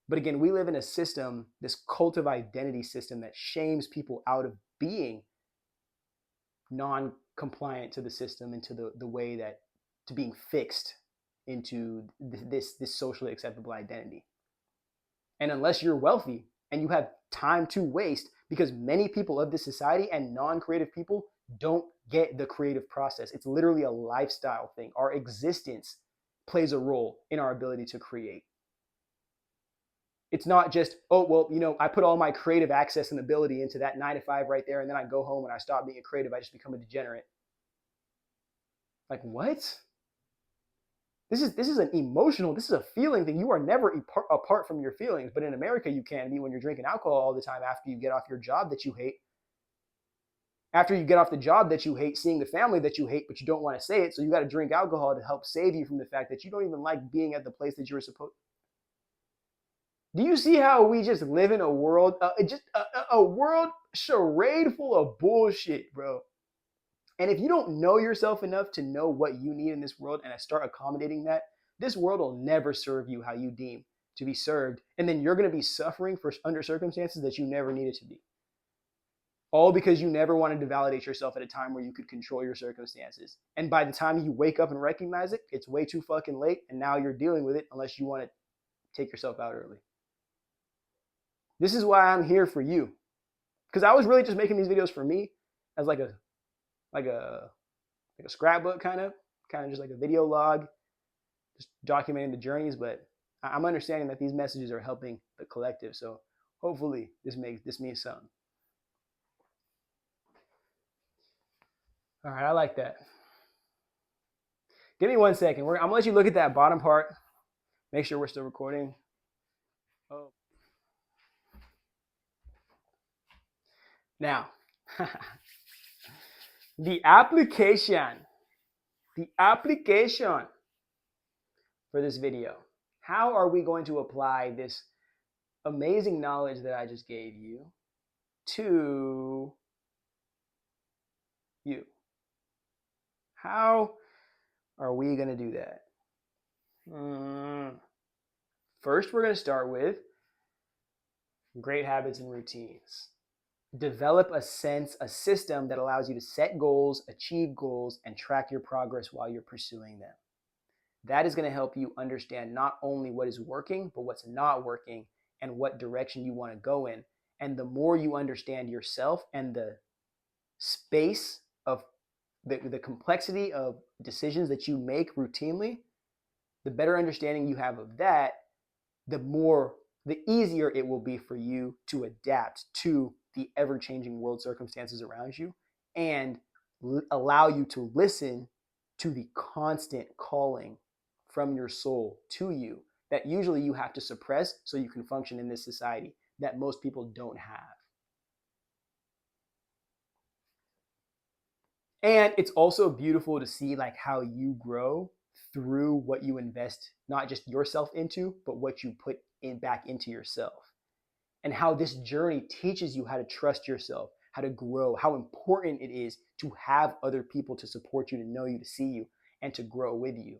Speaker 1: But again, we live in a system, this cult of identity system, that shames people out of being non-compliant to the system and to the way that, to being fixed into this socially acceptable identity. And unless you're wealthy and you have time to waste, because many people of this society and non-creative people don't get the creative process. It's literally a lifestyle thing. Our existence plays a role in our ability to create. It's not just, oh, well, I put all my creative access and ability into that 9 to 5 right there, and then I go home and I stop being a creative. I just become a degenerate. Like, what? This is an emotional, this is a feeling thing. You are never apart from your feelings. But in America, you can be when you're drinking alcohol all the time after you get off your job that you hate. After you get off the job that you hate, seeing the family that you hate, but you don't want to say it. So you got to drink alcohol to help save you from the fact that you don't even like being at the place that you were supposed. Do you see how we just live in a world, a world charade full of bullshit, bro? And if you don't know yourself enough to know what you need in this world and start accommodating that, this world will never serve you how you deem to be served. And then you're going to be suffering under circumstances that you never needed to be. All because you never wanted to validate yourself at a time where you could control your circumstances. And by the time you wake up and recognize it, it's way too fucking late. And now you're dealing with it unless you want to take yourself out early. This is why I'm here for you. Because I was really just making these videos for me as like a scrapbook, kind of just like a video log, just documenting the journeys. But I'm understanding that these messages are helping the collective. So hopefully this means something. All right, I like that. Give me 1 second. I'm gonna let you look at that bottom part. Make sure we're still recording. Oh. Now, the application for this video. How are we going to apply this amazing knowledge that I just gave you to you? How are we going to do that? First, we're going to start with great habits and routines. Develop a system that allows you to set goals, achieve goals, and track your progress while you're pursuing them. That is going to help you understand not only what is working, but what's not working and what direction you want to go in. And the more you understand yourself and the space of the complexity of decisions that you make routinely, the better understanding you have of that, the easier it will be for you to adapt to the ever-changing world circumstances around you and allow you to listen to the constant calling from your soul to you that usually you have to suppress so you can function in this society that most people don't have. And it's also beautiful to see like how you grow through what you invest, not just yourself into, but what you put back into yourself. And how this journey teaches you how to trust yourself, how to grow, how important it is to have other people to support you, to know you, to see you, and to grow with you.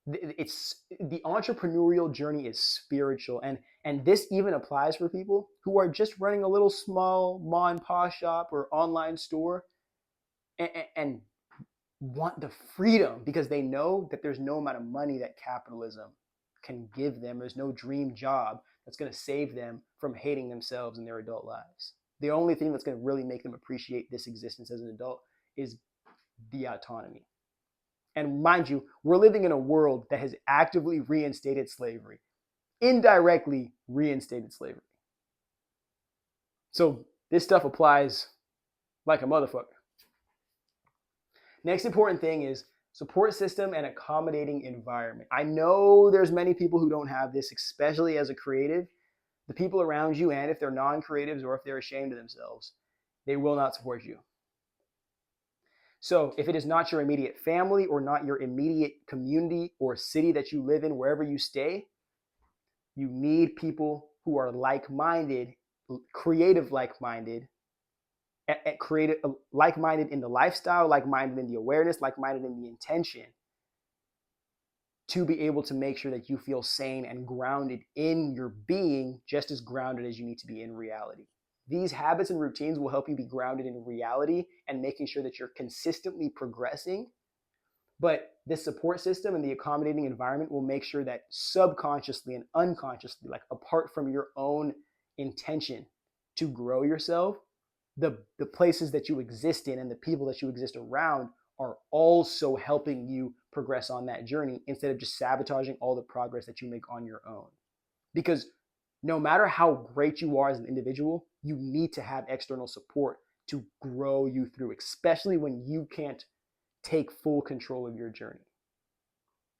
Speaker 1: The entrepreneurial journey is spiritual, and this even applies for people who are just running a little small mom and pop shop or online store and want the freedom because they know that there's no amount of money that capitalism can give them. There's no dream job that's going to save them from hating themselves in their adult lives. The only thing that's going to really make them appreciate this existence as an adult is the autonomy. And mind you, we're living in a world that has actively reinstated slavery, indirectly reinstated slavery. So this stuff applies like a motherfucker. Next important thing is support system and accommodating environment. I know there's many people who don't have this, especially as a creative. The people around you, and if they're non-creatives or if they're ashamed of themselves, they will not support you. So if it is not your immediate family or not your immediate community or city that you live in, wherever you stay, you need people who are like-minded, creative like-minded, creative, like-minded in the lifestyle, like-minded in the awareness, like-minded in the intention, to be able to make sure that you feel sane and grounded in your being, just as grounded as you need to be in reality. These habits and routines will help you be grounded in reality and making sure that you're consistently progressing. But this support system and the accommodating environment will make sure that subconsciously and unconsciously, like apart from your own intention to grow yourself, the places that you exist in and the people that you exist around are also helping you progress on that journey instead of just sabotaging all the progress that you make on your own. Because no matter how great you are as an individual, you need to have external support to grow you through, especially when you can't take full control of your journey.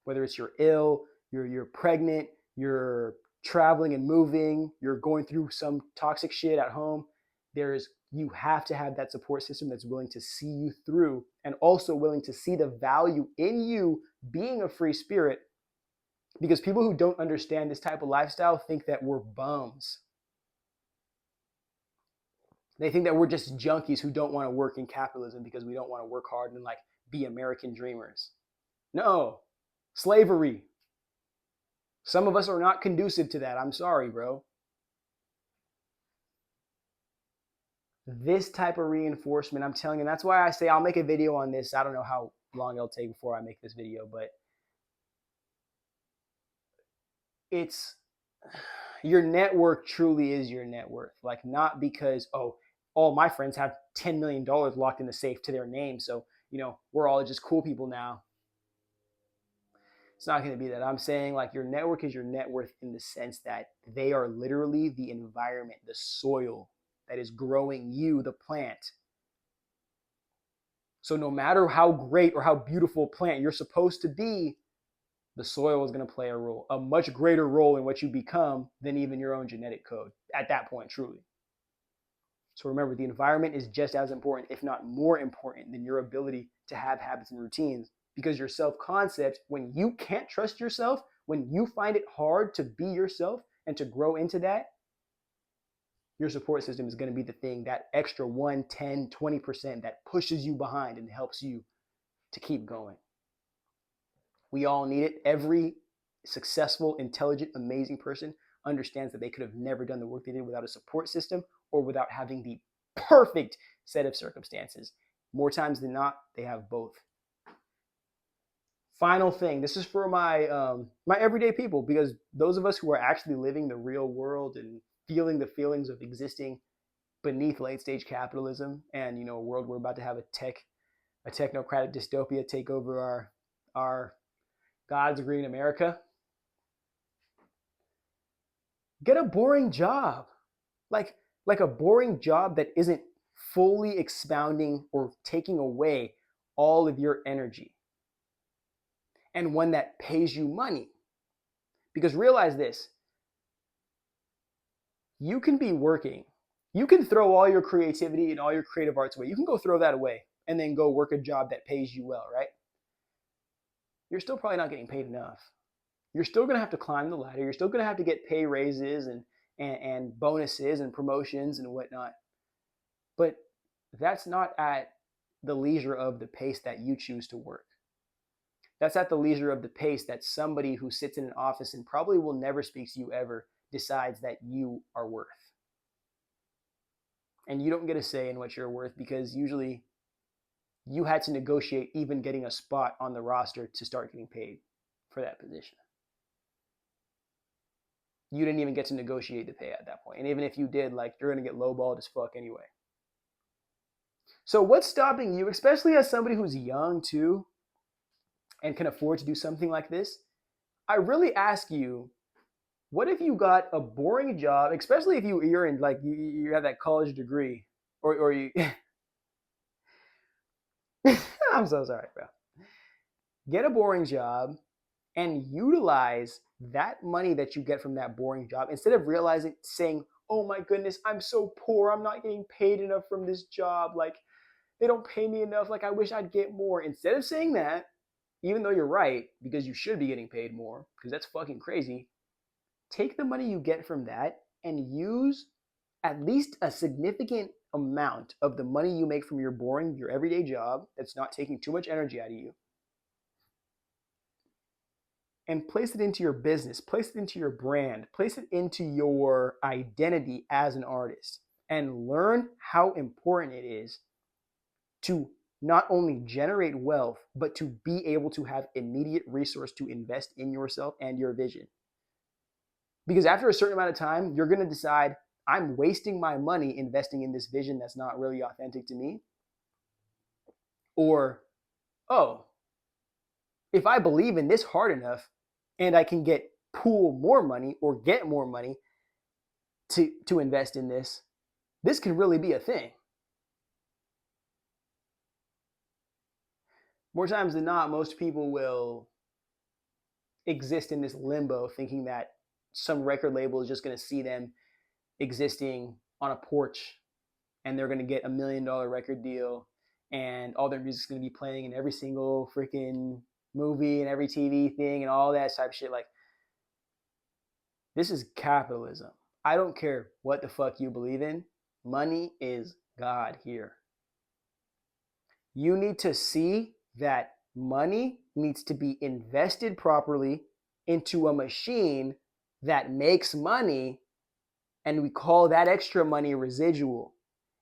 Speaker 1: Whether it's you're ill, you're pregnant, you're traveling and moving, you're going through some toxic shit at home, you have to have that support system that's willing to see you through and also willing to see the value in you being a free spirit. Because people who don't understand this type of lifestyle think that we're bums. They think that we're just junkies who don't want to work in capitalism because we don't want to work hard and like be American dreamers. No, slavery. Some of us are not conducive to that. I'm sorry, bro. This type of reinforcement, I'm telling you, that's why I say I'll make a video on this. I don't know how long it'll take before I make this video, but it's your network truly is your net worth. Like, not because, oh, all my friends have $10 million locked in the safe to their name, so, we're all just cool people now. It's not going to be that. I'm saying, like, your network is your net worth in the sense that they are literally the environment, the soil that is growing you, the plant. So no matter how great or how beautiful plant you're supposed to be, the soil is going to play a much greater role in what you become than even your own genetic code at that point, truly. So remember, the environment is just as important, if not more important, than your ability to have habits and routines. Because your self-concept, when you can't trust yourself, when you find it hard to be yourself and to grow into that, your support system is going to be the thing, that extra 1, 10, 20% that pushes you behind and helps you to keep going. We all need it. Every successful, intelligent, amazing person understands that they could have never done the work they did without a support system or without having the perfect set of circumstances. More times than not, they have both. Final thing, this is for my everyday people, because those of us who are actually living the real world and feeling the feelings of existing beneath late stage capitalism and a world we're about to have a technocratic dystopia take over our God's green America. Get a boring job, like a boring job that isn't fully expounding or taking away all of your energy, and one that pays you money. Because realize this, you can be working, you can throw all your creativity and all your creative arts away. You can go throw that away and then go work a job that pays you well, right? You're still probably not getting paid enough. You're still going to have to climb the ladder. You're still going to have to get pay raises and bonuses and promotions and whatnot. But that's not at the leisure of the pace that you choose to work. That's at the leisure of the pace that somebody who sits in an office and probably will never speak to you ever decides that you are worth. And you don't get a say in what you're worth, because usually you had to negotiate even getting a spot on the roster to start getting paid for that position. you didn't even get to negotiate the pay at that point. And even if you did, like, you're going to get lowballed as fuck anyway. So what's stopping you, especially as somebody who's young too and can afford to do something like this? I really ask you, what if you got a boring job, especially if you're in, like, you have that college degree, or you I'm so sorry, bro. Get a boring job and utilize that money that you get from that boring job instead of realizing, saying, oh my goodness, I'm so poor, I'm not getting paid enough from this job, like, they don't pay me enough, like, I wish I'd get more. Instead of saying that, even though you're right, because you should be getting paid more, because that's fucking crazy, take the money you get from that and use at least a significant amount of the money you make from your everyday job that's not taking too much energy out of you, and place it into your business, place it into your brand, place it into your identity as an artist, and learn how important it is to not only generate wealth, but to be able to have immediate resource to invest in yourself and your vision. Because after a certain amount of time, you're going to decide, I'm wasting my money investing in this vision that's not really authentic to me. Or, oh, if I believe in this hard enough and I can pool more money or get more money to invest in this, this can really be a thing. More times than not, most people will exist in this limbo thinking that some record label is just going to see them existing on a porch and they're going to get $1 million record deal and all their music's going to be playing in every single freaking movie and every TV thing and all that type of shit. Like, this is capitalism. I don't care what the fuck you believe in. Money is God here. You need to see that money needs to be invested properly into a machine that makes money, and we call that extra money residual.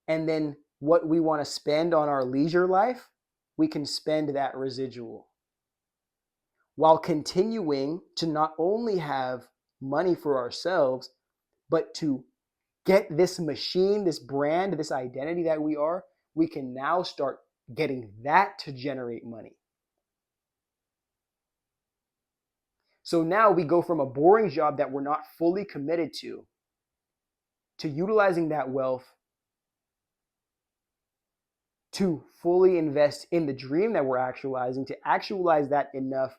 Speaker 1: And then what we want to spend on our leisure life, we can spend that residual while continuing to not only have money for ourselves, but to get this machine, this brand, this identity that we are, we can now start getting that to generate money. So now we go from a boring job that we're not fully committed to utilizing that wealth to fully invest in the dream that we're actualizing, to actualize that enough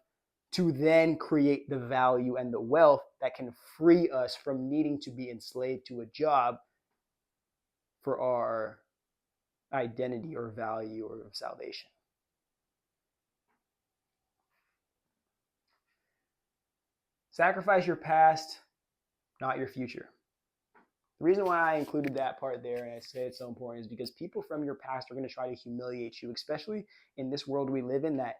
Speaker 1: to then create the value and the wealth that can free us from needing to be enslaved to a job for our identity or value or salvation. Sacrifice your past, not your future. The reason why I included that part there and I say it's so important is because people from your past are going to try to humiliate you, especially in this world we live in that,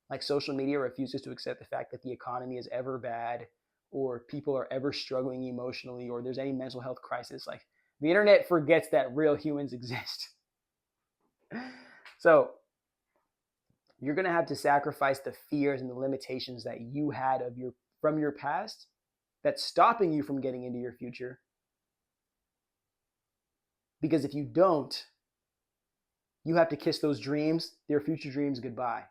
Speaker 1: like, social media refuses to accept the fact that the economy is ever bad or people are ever struggling emotionally or there's any mental health crisis. Like, the internet forgets that real humans exist. So you're going to have to sacrifice the fears and the limitations that you had from your past that's stopping you from getting into your future. Because if you don't, you have to kiss those dreams, their future dreams, goodbye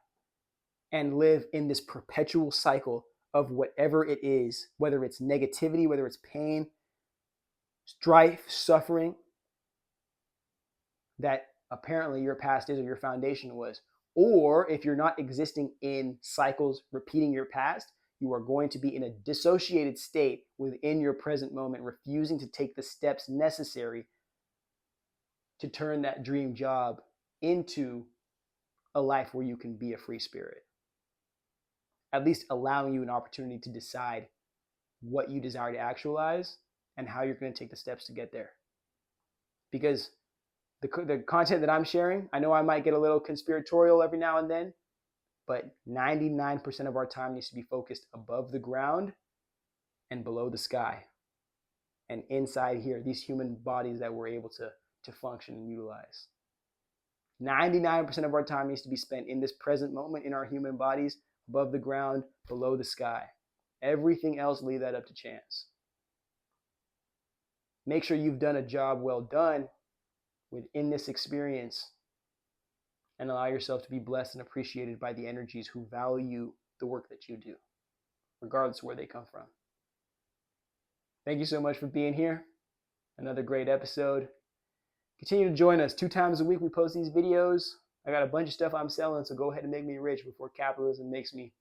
Speaker 1: and live in this perpetual cycle of whatever it is, whether it's negativity, whether it's pain, strife, suffering, that apparently your past is or your foundation was. Or if you're not existing in cycles repeating your past, you are going to be in a dissociated state within your present moment, refusing to take the steps necessary to turn that dream job into a life where you can be a free spirit. At least allowing you an opportunity to decide what you desire to actualize and how you're going to take the steps to get there. Because the content that I'm sharing, I know I might get a little conspiratorial every now and then, but 99% of our time needs to be focused above the ground and below the sky. And inside here, these human bodies that we're able to function and utilize. 99% of our time needs to be spent in this present moment in our human bodies, above the ground, below the sky. Everything else, leave that up to chance. Make sure you've done a job well done within this experience, and allow yourself to be blessed and appreciated by the energies who value the work that you do, regardless of where they come from. Thank you so much for being here. Another great episode. Continue to join us 2 times a week. We post these videos. I got a bunch of stuff I'm selling, so go ahead and make me rich before capitalism makes me